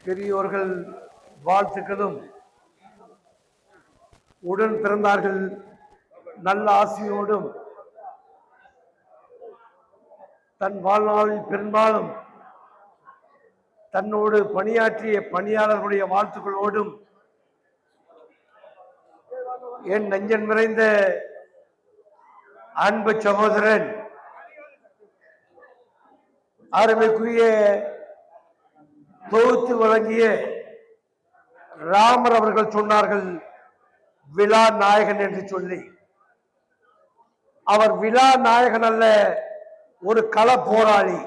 பெரியோர்கள் வாழ்த்துக்களும் உடன் பிறந்தார்கள் நல்ல ஆசையோடும் தன் வாழ்நாளில் பெரும்பாலும் தன்னோடு பணியாற்றிய பணியாளர்களுடைய வாழ்த்துக்களோடும் என் நெஞ்சன் நிறைந்த அன்பு சகோதரன் அருமைக்குரிய தொகுத்து வழங்கிய ராமர் அவர்கள் சொன்னார்கள் விழா நாயகன் என்று சொல்லி. அவர் விழா நாயகன் அல்ல, ஒரு கள போராளி.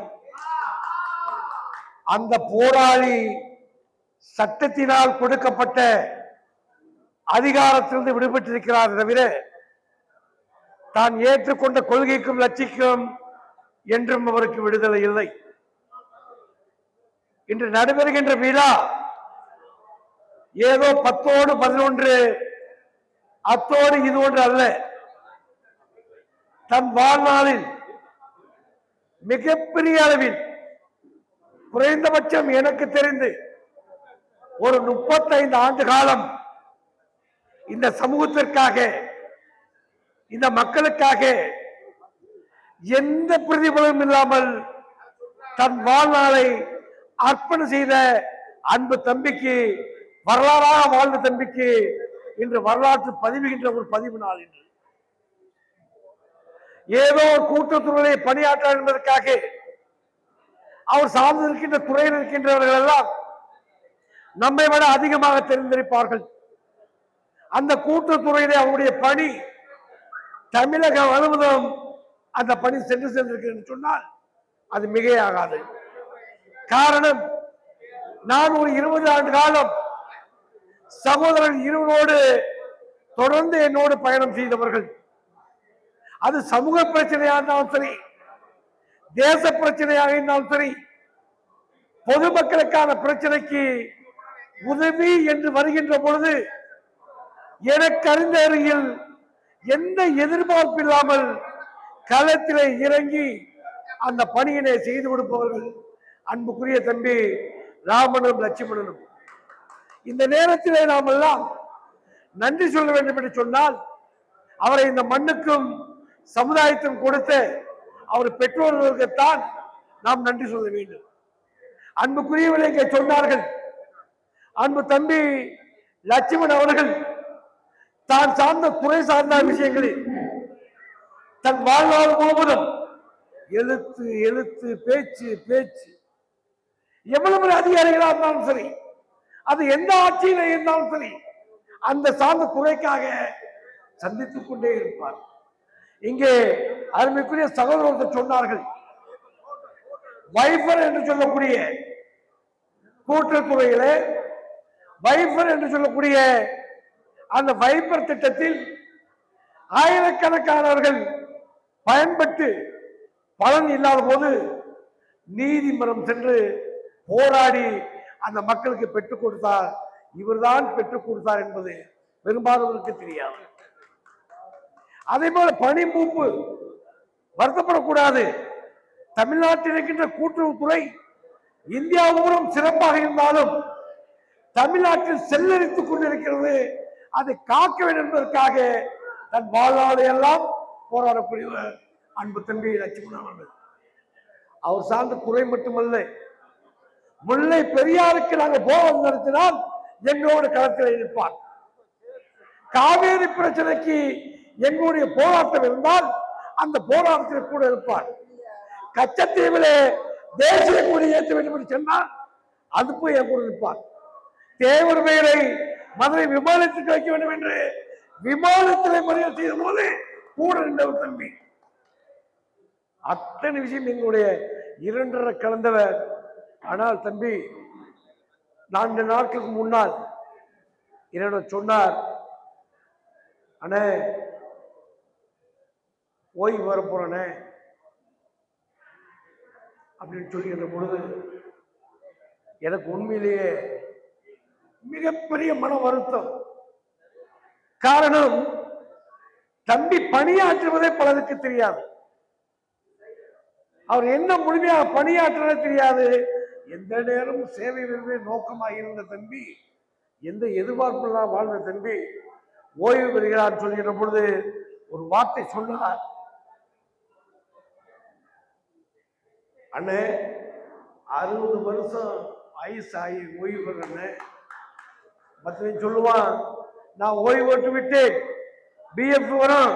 அந்த போராளி சட்டத்தினால் கொடுக்கப்பட்ட அதிகாரத்திலிருந்து விடுபட்டிருக்கிறார் தவிர தான் ஏற்றுக்கொண்ட கொள்கைக்கும் லட்சிக்கும் என்றும் அவருக்கு விடுதலை இல்லை. இன்று நடைபெறுகின்ற விழா ஏதோ 10ஓடு 11 அத்தோடு இது ஒன்று அல்ல. தன் வாழ்நாளில் மிகப்பெரிய அளவில் குறைந்தபட்சம் எனக்கு தெரிந்து ஒரு 35 ஆண்டு காலம் இந்த சமூகத்திற்காக இந்த மக்களுக்காக எந்த பிரதிபலனும் இல்லாமல் தன் வாழ்நாளை அர்ப்பணம் செய்த அன்பு தம்பிக்கு, வரலாறாக வாழ்ந்த தம்பிக்கு இன்று வரலாற்று பதிவுகின்ற ஒரு பதிவு நாள். என்று ஏதோ கூட்டத்துறையை பணியாற்ற என்பதற்காக அவர் சார்ந்து இருக்கின்ற துறையில் இருக்கின்றவர்கள் எல்லாம் நம்மை விட அதிகமாக தெரிந்திருப்பார்கள். அந்த கூட்டுத்துறையிலே அவருடைய பணி தமிழகம் முழுவதும் அந்த பணி சென்றிருக்கிறது சொன்னால் அது மிகையாகாது. காரணம், நான் ஒரு 20 ஆண்டு காலம் சகோதரன் இருவரோடு தொடர்ந்து என்னோடு பயணம் செய்தவர்கள். அது சமூக பிரச்சனையாக இருந்தாலும் சரி, தேச பிரச்சனையாக இருந்தாலும் சரி, பொதுமக்களுக்கான பிரச்சனைக்கு உதவி என்று வருகின்ற பொழுது எனக்கு அறிந்த அருகில் எந்த எதிர்பார்ப்பு இல்லாமல் களத்திலே இறங்கி அந்த பணியினை செய்து கொடுப்பவர்கள் அன்புக்குரிய தம்பி ராமனும் லட்சுமணனும். இந்த நேரத்திலே நாம் எல்லாம் நன்றி சொல்ல வேண்டும் என்று சொன்னால், அவரை இந்த மண்ணுக்கும் சமுதாயத்துக்கும் கொடுத்த அவர் பெற்றோர்களுக்குத்தான் நாம் நன்றி சொல்ல வேண்டும். அன்புக்குரியவர்கள் இங்கே சொன்னார்கள், அன்பு தம்பி லட்சுமணன் அவர்கள் தான் சார்ந்த துறை சார்ந்த விஷயங்களில் தன் வாழ்நாள் முழுவதும் எழுத்து எழுத்து பேச்சு பேச்சு, எவ்வளவு அதிகாரிகளாக இருந்தாலும் சரி, அது எந்த ஆட்சியில இருந்தாலும் சரி, அந்த சார்ந்த துறைக்காக சந்தித்துக் கொண்டே இருப்பார். இங்கே அருமைக்குரிய சகோதரர்கள் சொன்னார்கள், வைஃபர் என்று சொல்லக்கூடிய கூட்டுத்துறையில வைஃபர் என்று சொல்லக்கூடிய அந்த வைஃபர் திட்டத்தில் ஆயிரக்கணக்கானவர்கள் பயன்பட்டு பலன் இல்லாத போது நீதிமன்றம் சென்று போராடி அந்த மக்களுக்கு பெற்றுக் கொடுத்தார். இவர்தான் பெற்றுக் கொடுத்தார் என்பது பெரும்பாலானவருக்கு தெரியாது. அதே போல பணி மூப்பு வருத்தப்படக்கூடாது. தமிழ்நாட்டில் இருக்கின்ற கூட்டுறவுத்துறை இந்தியா முழுவதும் சிறப்பாக இருந்தாலும் தமிழ்நாட்டில் செல்லரித்துக் கொண்டிருக்கிறது. அதை காக்க வேண்டும் என்பதற்காக தன் வாழ்நாளை எல்லாம் போராடக்கூடியவர் அன்பு தம்பி லட்சுமணன் அவர்கள். அவர் சார்ந்த துறை மட்டுமல்ல, முல்லை பெரியாருக்கு நாங்கள் போராட்டம் நடத்தினால் எங்களோட களத்தில் இருப்பார். காவேரி பிரச்சனைக்கு எங்களுடைய போராட்டம் இருந்தால் அந்த போராட்டத்தில் கூட இருப்பார். கச்சத்தீவிலே தேசிய கொடி ஏற்ற வேண்டும் என்று சொன்னால் அது போய் என் கூட இருப்பார். தேவர் பெயரை மதுரை விமானத்துக்கு வைக்க வேண்டும் என்று விமானத்திலே மறியல் செய்த போது கூட நின்ற ஒரு தம்பி. அத்தனை விஷயம் எங்களுடைய 2.5 கலந்தவர். ஆனால் தம்பி 4 நாட்களுக்கு முன்னால் என்னிடம் சொன்னார், அண்ணே ஓய்வு வர போறனே அப்படின்னு சொல்லுகின்ற பொழுது எனக்கு உண்மையிலேயே மிகப்பெரிய மன வருத்தம். காரணம், தம்பி பணியாற்றுவதே பலருக்கு தெரியாது. அவர் என்ன முழுமையாக பணியாற்றுவதே தெரியாது, எந்த நேரமும் சேவை நோக்கமாக இருந்த தம்பி, எந்த எதிர்பார்ப்புலாம் வாழ்ந்த தம்பி ஓய்வு பெறுகிறார் சொல்கிற பொழுது ஒரு வார்த்தை சொன்னார், அண்ணே 60 வருஷம் வயசு ஆகி ஓய்வு பெறேன்னு மற்றவன் சொல்லுவான், நான் ஓய்வு போட்டு விட்டு பிஎஃப் வரும்,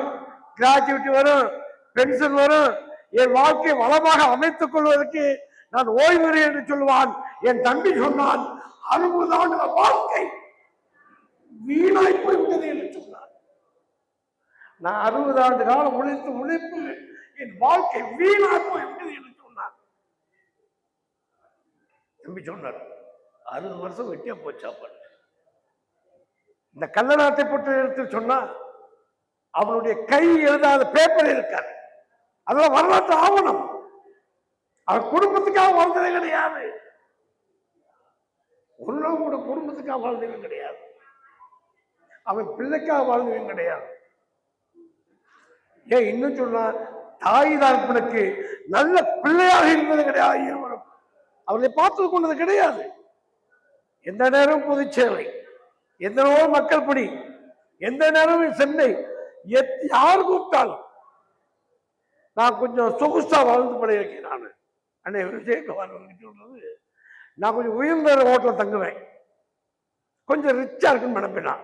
கிராஜுவிட்டி வரும், பென்ஷன் வரும், என் வாழ்க்கையை வளமாக அமைத்துக் கொள்வதற்கு நான் ஓய்வு என்று சொல்லுவான். என் தம்பி சொன்னான், 60 ஆண்டு வாழ்க்கை வீணாய் போய்விட்டது என்று சொன்னான். நான் 60 ஆண்டு காலம் உழைப்பு என் வாழ்க்கை வீணாய் போய்விட்டது என்று சொன்னான். தம்பி சொன்னார், 60 வருஷம் வெட்டியா போச்சா பண்ண. இந்த கல்லநாட்டை பற்றி எடுத்து சொன்னா அவனுடைய கை எழுதாத பேப்பர் இருக்காது, அதெல்லாம் வரலாற்று ஆவணம். அவன் குடும்பத்துக்காக வாழ்ந்ததே கிடையாது, உன்னோட குடும்பத்துக்காக வாழ்ந்தவே கிடையாது, அவன் பிள்ளைக்காக வாழ்ந்தவே கிடையாது. ஏன் இன்னும் சொன்னா தாய் தகப்பனுக்கு நல்ல பிள்ளையாக இருந்தது கிடையாது. இருவரும் அவர்களை பார்த்து கொண்டது கிடையாது. எந்த நேரம் பொதுச்சேவை, எந்த நேரம் மக்கள் பணி, எந்த நேரமும் சென்னை, யார் கூப்பிட்டாலும் நான் கொஞ்சம் சொகுசா வாழ்ந்து படையிருக்கேன். நான் அன்னை விஜயகுமார் சொல்றது, நான் கொஞ்சம் உயர்ந்த ஹோட்டல தங்குவேன், கொஞ்சம் ரிச்சா இருக்குன்னு நினைப்பேன்.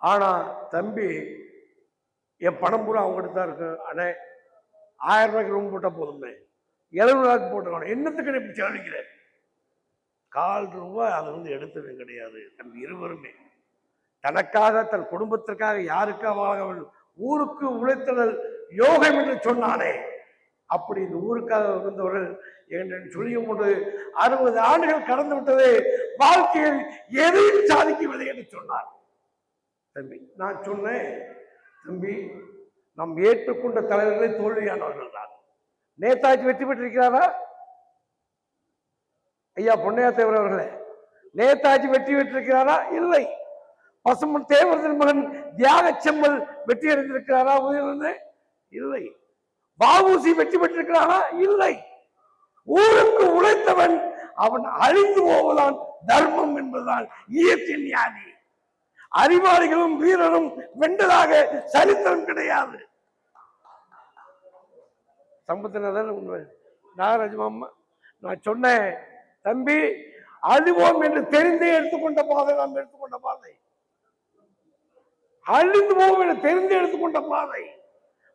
ஆனா தம்பி என் பணம் பூரா அவங்ககிட்ட தான் இருக்கு. அண்ணே 1000 ரூபாய்க்கு ரூம் போட்டா போதுமே, 700 ரூபாய்க்கு போட்டுக்கணும், என்னத்துக்கு இப்படி செலவழிக்கிறேன்? 1/4 ரூபாய் அதை எடுத்தது கிடையாது. தம்பி இருவருமே தனக்காக தன் குடும்பத்திற்காக யாருக்காக ஊருக்கு உழைத்தல் யோகம் என்று சொன்னானே, அப்படி இந்த ஊருக்காக இருந்தவர்கள் என்று சொல்லியும் போது 60 ஆண்டுகள் கடந்து விட்டது, வாழ்க்கையில் எதையும் சாதிக்கவில்லை என்று சொன்னார். தம்பி நான் சொன்னேன், தம்பி நாம் ஏற்றுக்கொண்ட தலைவர்களை தோல்வியானவர்கள் தான். நேதாஜி வெற்றி பெற்றிருக்கிறாரா? ஐயா பொன்னையா தேவர் அவர்களே, நேதாஜி வெற்றி பெற்றிருக்கிறாரா? இல்லை. பசுமன் தேவரத்தின் மகன் தியாக செம்மல் வெற்றி அடைந்திருக்கிறாரா? உயிரிழந்து இல்லை. வஉசி வெற்றி பெற்றிருக்கிறாரா? இல்லை. ஊருக்கு உழைத்தவன் அவன் அழிந்து போவதான் தர்மம் என்பதுதான் இயற்கையின் நியாதி. அறிவாளிகளும் வீரரும் வென்றதாக சரித்திரம் கிடையாது. சம்பத்தினதான் உண்மை. நாகராஜமாமா நான் சொன்னேன், தம்பி அழிவோம் என்று தெரிந்தே எடுத்துக்கொண்ட பாதை நாம் எடுத்துக்கொண்ட பாதை, அழிந்து போவோம் என்று தெரிந்து எடுத்துக்கொண்ட பாதை.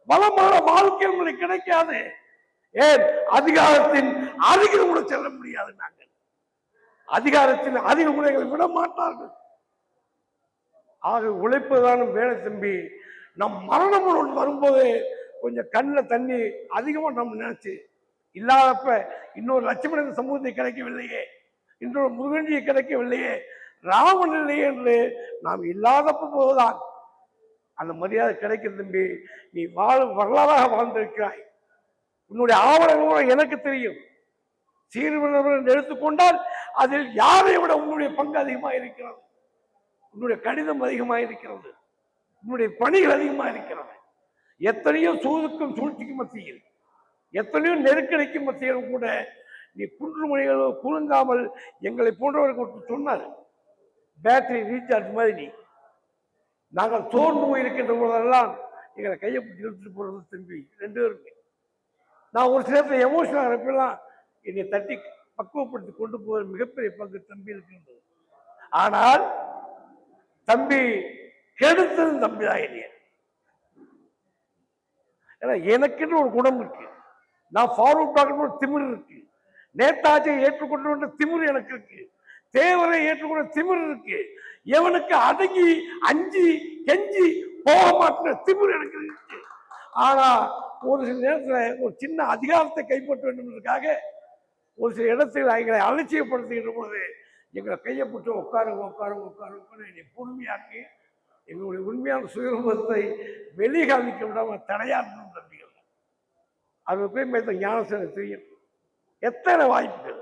பலமான வாழ்க்கை உங்களுக்கு கிடைக்காது. ஏன்? அதிகாரத்தின் அருகில் கூட செல்ல முடியாது. நாங்கள் அதிகாரத்தின் அருகில் கூட எங்களை விட மாட்டார்கள். ஆக உழைப்பதான வேலை தம்பி. நம் மரணம் வரும்போது கொஞ்சம் கண்ணில் தண்ணி அதிகமா நம்ம நினைச்சு இல்லாதப்ப இன்னொரு லட்சுமணன் சமூகத்தை கிடைக்கவில்லையே, இன்னொரு முருகன்ஜியை கிடைக்கவில்லையே, ராமன் இல்லையே என்று நாம் இல்லாதப்ப போதுதான் அந்த மரியாதை கிடைக்கும். தம்பி நீ வரலாறாக வாழ்ந்திருக்கிறாய். உன்னுடைய ஆவணங்கள் எனக்கு தெரியும். சீர்வர்கள் எடுத்துக்கொண்டால் அதில் யாரை விட உன்னுடைய பங்கு அதிகமாக இருக்கிறது, உன்னுடைய கடிதம் அதிகமாக இருக்கிறது, உன்னுடைய பணிகள் அதிகமாக இருக்கிறது. எத்தனையோ சூதுக்கும் சூழ்ச்சிக்கும் மத்தியில், எத்தனையோ நெருக்கடிக்கும் மத்தியிலும் கூட நீ குன்று மொழிகளோ குலுங்காமல் எங்களை போன்றவர்கள் சொன்னார். பேட்டரி ரீசார்ஜ் மாதிரி நீ நாங்கள் சோர்ந்து போயிருக்கின்ற போதெல்லாம் எங்களை கையை பிடிச்சி எடுத்துட்டு போறது தம்பி 2 பேருமே. நான் ஒரு சில எமோஷனல் இருப்பெல்லாம் என்னை தட்டி பக்குவப்படுத்தி கொண்டு போகிற மிகப்பெரிய பங்கு தம்பி இருக்கின்றது. ஆனால் தம்பி கெடுத்தது தம்பி தான் என்னைய. ஏன்னா எனக்குன்னு ஒரு குணம் இருக்கு, நான் ஃபார்வர்ட் பார்க்கணும் ஒரு திமிர் இருக்கு, நேதாஜியை ஏற்றுக்கொண்டு திமிர் எனக்கு இருக்கு, தேவரை ஏற்றுக்கொண்ட திமிர் இருக்கு, எவனுக்கு அடங்கி அஞ்சி கெஞ்சி போக மாட்டேன் திமிர் எனக்கு இருக்கு. ஆனா ஒரு சில நேரத்தில் ஒரு சின்ன அதிகாரத்தை கைப்பற்ற வேண்டும் என்பதற்காக ஒரு சில இடத்தில் எங்களை அலட்சியப்படுத்துகின்ற பொழுது எங்களை கையை போட்டு உட்காருங்க உட்காருங்க உட்காரு உட்காரு என்னை பொறுமையாக்கி எங்களுடைய உண்மையான சுயரூபத்தை வெளிகாமிக்க விடாமல் தடையாற்றணும் தம்பிகள். அது போய் மேற்க ஞானசேன தெரியும். எத்தனை வாய்ப்புகள்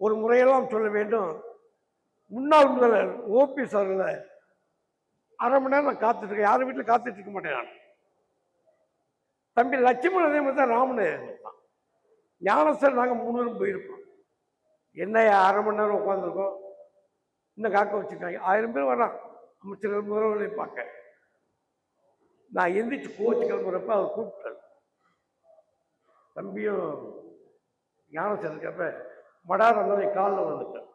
ஒரு முறையெல்லாம் சொல்ல வேண்டும். முன்னாள் முதல்வர் ஓபிஎஸ் அவர்களை 1/2 மணி நேரம் நான் காத்துட்டு இருக்கேன், யாரும் வீட்டில் காத்துட்டு இருக்க மாட்டேன். நான் தம்பி லட்சுமணன் அதே மாதிரி தான், ராமன் தான், ஞானசேகர் நாங்கள் 3 பேரும் போயிருப்போம். என்ன 1/2 மணி நேரம் உட்காந்துருக்கோம், இன்னும் காக்க வச்சுருக்காங்க. 1000 பேர் வரான் அமைச்சர்கள் முதல்வர்களை பார்க்க. நான் எந்திரிச்சு கோச்சு கிளம்புறப்ப அவர் கூப்பிட்டார். தம்பியும் ஞானம் சேர்க்கப்ப மடார் அந்த காலில் வந்துட்டார்.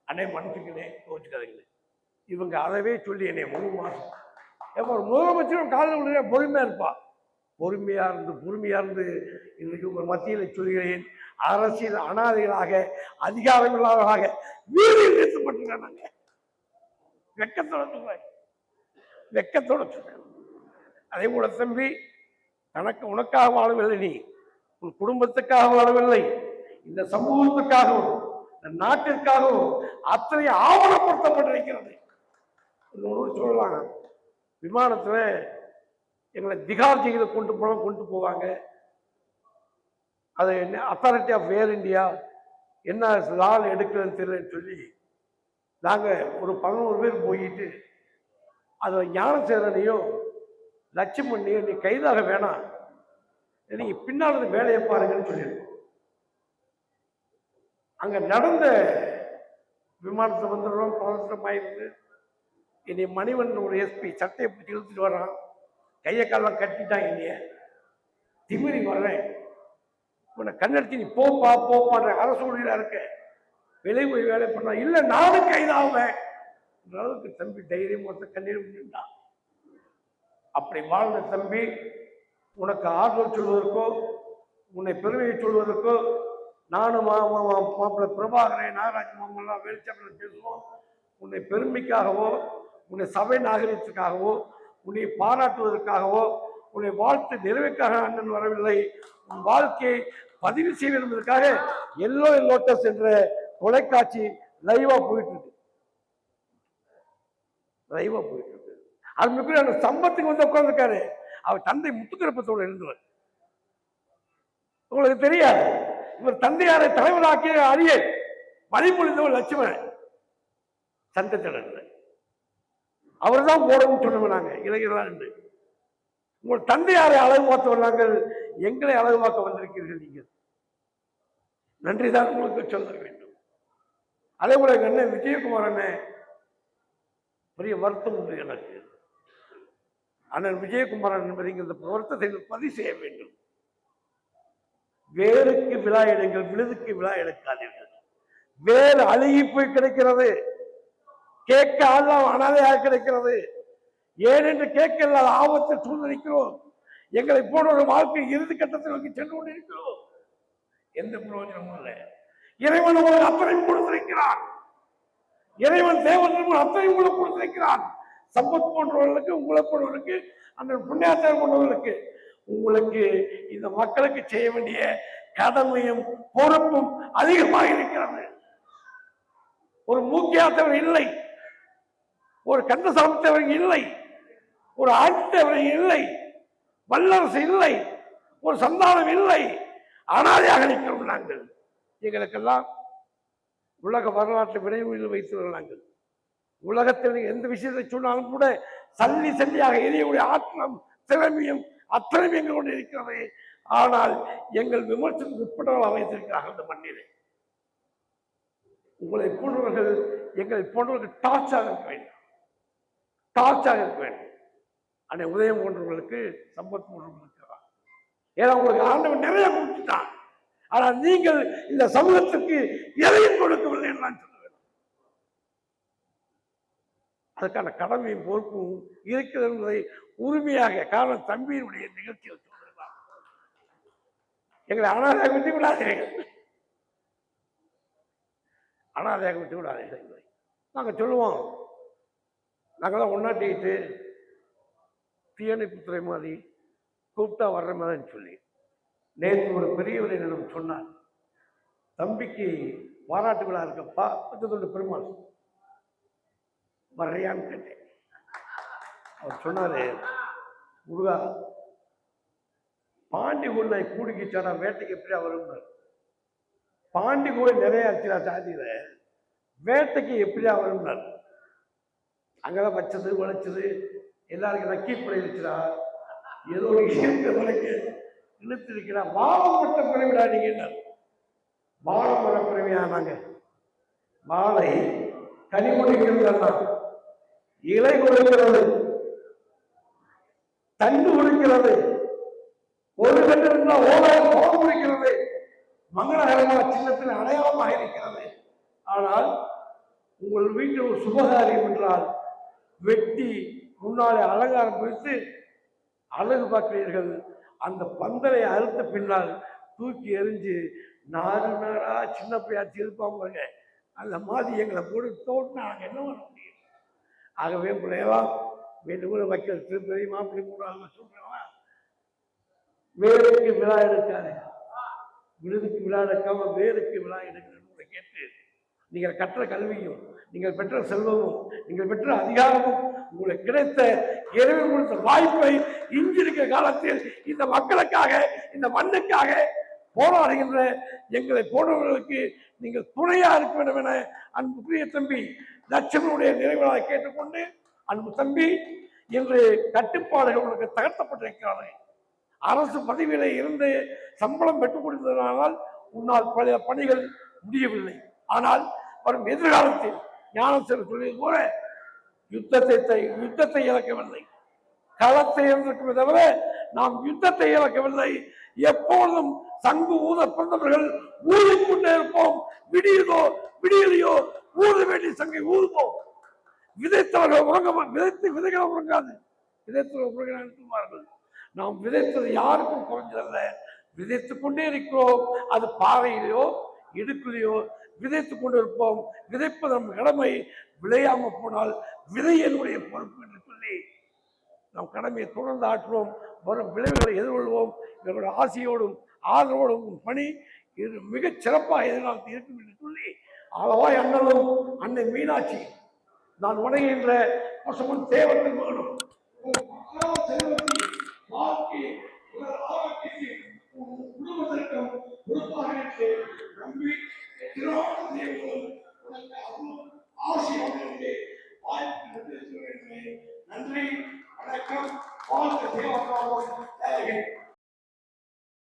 அண்ணே மன்னிச்சுக்கினே கோச்சுக்காதீங்களே. இவங்க அதவே சொல்லி என்னை 3 மாதம் எப்போ ஒரு முதலமைச்சரும் காலில் விழுற பொறுமையாக இருப்பா. பொறுமையா இருந்து இன்றைக்கு உங்கள் மத்தியில் சொல்கிறேன், அரசியல் அனாதைகளாக அதிகாரம் இல்லாதவர்களாக வீதியில் நிறுத்தப்பட்டிருக்காங்க. வெக்கத்தோட சொல்றேன், வெக்கத்தோட சொல்றேன். அதே போல தம்பி, உனக்காக வாழவில்லை, நீ உன் குடும்பத்துக்காக வாழவில்லை, இந்த சமூகத்துக்காகவும் இந்த நாட்டிற்காகவும் அத்தனை ஆவணப்படுத்தப்பட்டிருக்கிறது. சொல்லலாம், விமானத்துல எங்களை திகார் ஜெயில கொண்டு போவாங்க. அது அத்தாரிட்டி ஆஃப் ஏர் இந்தியா என்ன லால் எடுக்கிறதுன்னு தெரியலன்னு சொல்லி நாங்கள் ஒரு 11 பேர் போயிட்டு அதை ஞானசேரனையும் லட்சுமணியும் நீ கைதாக வேணாம், நீங்க பின்னால வேலையை பாருங்கன்னு சொல்லியிருக்கோம். அங்க நடந்த விமானத்தை வந்துடுறோம், பதற்றமாயிருந்து என்னை மணிவண்ணன் ஒரு எஸ்பி சட்டையை பிடிச்சி இழுத்துட்டு வர்றான். கையை காலம் கட்டிட்டான். என்னைய திமிரி வர்றேன், உன்னை கண்ணடிச்சு நீ போப்பான்ற அரசு ஊழியரா இருக்க, வெளியே போய் வேலை பண்ணா இல்லை நானும் கைதாகுவேன் அளவுக்கு தம்பி தைரியம் மொத்த கண்ணீர் முடிஞ்சுட்டான். அப்படி வாழ்ந்த தம்பி, உனக்கு ஆறுதல் சொல்வதற்கோ உன்னை பெருமையை சொல்வதற்கோ நானும் மாப்பிள்ளை பிரபாகரன் நாகராஜ் மாமெல்லாம் வெளிச்சமில் பேசுவோம். உன்னை பெருமைக்காகவோ உன்னை சபை நாகரிகத்துக்காகவோ உன்னை பாராட்டுவதற்காகவோ உன்னை வாழ்த்து நிறைவேற்காக அண்ணன் வரவில்லை. உன் வாழ்க்கையை பதிவு செய்ய என்பதற்காக எல்லோ லோட்டஸ் என்ற தொலைக்காட்சி லைவா போயிட்டு இருக்கு. அது அந்த சம்பத்துக்கு வந்து உட்கார்ந்துருக்காரு. அவர் தந்தை முத்துக்கருப்பத்தோடு இருந்தவர். உங்களுக்கு தெரியாது, இவர் தந்தையாரை தலைவராக்கிய அரிய வழிமொழிந்தவர் லட்சுமணன் சந்தத்தினர். அவர் தான் போடவும் சொன்னவர். நாங்க இளைஞர்களா என்று உங்கள் தந்தையாரை அழகு பார்த்தவர் நாங்கள், எங்களை அழகு பார்க்க வந்திருக்கிறீர்கள். நீங்கள் நன்றிதான் உங்களுக்கு சொல்ல வேண்டும். அதே போல எங்க அண்ணன் விஜயகுமார் அண்ணன் பெரிய வருத்தம் உண்டு எனக்கு. அண்ணன் விஜயகுமாரன் என்பதை இந்த வருத்தத்தை பதிவு செய்ய வேண்டும். வேருக்கு விழா எடுங்கள், விழுதுக்கு விழா எடுக்காதீர்கள். வேறு அழுகி போய் கிடைக்கிறது, கேட்க ஆள்லாம் அனாதையாக கிடைக்கிறது. ஏனென்று கேட்க இல்லாத ஆபத்தில் சூழ்நிலைக்கிறோம். எங்களை போன்ற ஒரு வாழ்க்கை இறுதி கட்டத்தில் நோக்கி சென்று கொண்டிருக்கிறோம். எந்த பிரயோஜனமும் இல்லை. இறைவன் உங்களுக்கு அத்தனையும் கொடுத்திருக்கிறான். இறைவன் தேவன் அத்தனையும் உங்களுக்கு கொடுத்திருக்கிறான். சம்பத் போன்றவர்களுக்கு, உங்களை போன்றவர்களுக்கு, அந்த புண்ணியாச்சாரம் போன்றவர்களுக்கு, உங்களுக்கு இந்த மக்களுக்கு செய்ய வேண்டிய கடமையும் பொறுப்பும் அதிகமாக இருக்கிறது. ஒரு மூக்கியாத்தவர் இல்லை, ஒரு கந்தசாமித்தவர் இல்லை, ஒரு ஆட்சித்தவர் இல்லை, வல்லரசு இல்லை, ஒரு சந்தானம் இல்லை, அனாதையாக நிற்கிறோம் நாங்கள். எங்களுக்கெல்லாம் உலக வரலாற்று வினைவுகளில் வைத்தவர்கள் நாங்கள். உலகத்தில் எந்த விஷயத்தை சொன்னாலும் கூட சல்லி சல்லியாக எரியக்கூடிய ஆற்றலும் திறமையும் அத்தனையும் எங்கள் கொண்டு இருக்கிறது. ஆனால் எங்கள் விமர்சனம் உட்பட்டவர்கள் வைத்திருக்கிறார்கள் இந்த மண்ணிலே. உங்களை போன்றவர்கள், எங்களை போன்றவர்கள் டார்ச்சாக இருக்க வேண்டும், டார்ச்சாக இருக்க வேண்டும். அன்னை உதயம் போன்றவர்களுக்கு, சம்பத் போன்றவர்கள் இருக்கிறார். ஏன்னா உங்களுக்கு ஆண்டவன் நிறைய கொடுத்துட்டான். ஆனால் நீங்கள் இந்த சமூகத்துக்கு எதையும் கொடுக்கவில்லை என்று நான் சொல்ல வேண்டும். அதுக்கான கடமையும் பொறுப்பும் இருக்கிறது என்பதை உரிமையாக, காரணம் தம்பியினுடைய நிகழ்ச்சியை சொல்கிறார். எங்களை அனாதையாக விட்டு விடாதீர்கள், அனாதையாக விட்டு விடாதீர்கள். நாங்கள் சொல்லுவோம், நாங்கள்தான் 108 தீயணைப்புத்துறை மாதிரி கூப்பிட்டா வர்ற மாதிரி சொல்லி. நேற்று ஒரு பெரியவர் என்னிடம் சொன்னார், தம்பிக்கு பாராட்டு விழா இருக்கப்பா, பக்கத்தோட பெருமாள் வர்றியான்னு கேட்டேன். அவர் சொன்னாரு, முருகா பாண்டி கூட கூடிக்கிச்சாடா, வேட்டைக்கு எப்படியா வரும்? பாண்டி கூட நிறைய ஆச்சுடா சாதியில, வேட்டைக்கு எப்படியா வரும்னார். அங்கதான் வச்சது உழைச்சது எல்லாருக்கும் நக்கி படையிடுச்சுடா, ஏதோ ஒரு இயற்கை இழுத்திருக்கிறா. வாழப்பட்ட பிறவிடா நீங்க, வாழப்பட பிறவியா நாங்க வாழை கனி கொடுக்கிறது, இலை கொடுக்கிறது, தண்டு கொடுக்கிறது, ஒரு கண்டு இருந்தால் ஓராயிரம் போக முடிக்கிறது, மங்களகரமான சின்னத்தில் அடையாளமாக இருக்கிறது. ஆனால் உங்கள் வீட்டில் ஒரு சுபகாரியம் என்றால் வெட்டி முன்னாலே அலங்காரம் குறித்து அழகு பார்க்கிறீர்கள். அந்த பந்தலை அறுத்த பின்னால் தூக்கி எறிஞ்சு நாடு நாடா சின்ன பையாச்சு இருப்பாங்க, அந்த மாதிரி எங்களை போட்டு தோட்டினா நாங்கள் என்ன பண்ண முடியும்? ஆகவே பிள்ளையெல்லாம் வேண்டுகோள் வைக்கிற திருப்பதி மாப்பிள்ளை மூணாக சொல்றேன், வேருக்கு விழா எடுக்காது, விருதுக்கு விழா எடுக்காம வேருக்கு விழா எடுக்கணும்னு கேட்டு நீங்கள் கற்ற கல்வியும் நீங்கள் பெற்ற செல்வமும் நீங்கள் பெற்ற அதிகாரமும் உங்களுக்கு கிடைத்த இறைவன் கொடுத்த வாய்ப்பை இங்கிருக்கிற காலத்தில் இந்த மக்களுக்காக இந்த மண்ணுக்காக போராடுகின்ற எங்களை போன்றவர்களுக்கு நீங்கள் துணையா இருக்க வேண்டும் என அன்புக்குரிய தம்பி லட்சுமணனுடைய நிறைவாக கேட்டுக்கொண்டு, அன்பு தம்பி, இன்று கட்டுப்பாடுகள் உனக்கு தகர்த்தப்பட்டிருக்கிறது. அரசு பதவியில இருந்து சம்பளம் பெற்றுக் கொடுத்ததனால் உன்னால் பல பணிகள் முடியவில்லை. ஆனால் வரும் எதிர்காலத்தில் ஞானசேகர் சொல்லியது போல யுத்தத்தை இழக்கவில்லை, களத்தை இழந்திருக்குமே தவிர நாம் யுத்தத்தை இழக்கவில்லை. எப்பொழுதும் சங்கு ஊத பிறந்தவர்கள் ஊதிக்கொண்டே இருப்போம். விடியதோ விடியலையோ ஊத வேண்டிய சங்கை ஊதுவோம். விதைத்தவர்கள் விதைகளை உறங்காது, விதைத்தவர்கள் உறங்கினார்கள். நாம் விதைத்தது யாருக்கும் குறைஞ்சதல்ல, விதைத்துக் கொண்டே இருக்கிறோம். அது பாறையிலையோ இடுக்கிலையோ விதைத்துக் கொண்டு இருப்போம். விதைப்பது நம் கடமை. விளையாம போனால் விதை என்னுடைய பொறுப்பு என்று சொல்லி நம் கடமையை தொடர்ந்து ஆற்றுவோம். வரும் விளைவுகளை எதிர்கொள்வோம். இவர்களுடைய ஆசையோடும் ஆதரவோடும் பணி இது மிகச் சிறப்பாக எதிர்காலத்தில் இருக்கும் என்று சொல்லி அளவாய் அண்ணனும் அன்னை மீனாட்சி நான் வணங்குகின்ற பசுமன் தேவத்தின் மகனும் குடும்பத்திற்கும் பொறுப்பாக நம்பி நன்றி, வணக்கம், வாழ்க்கை தேவ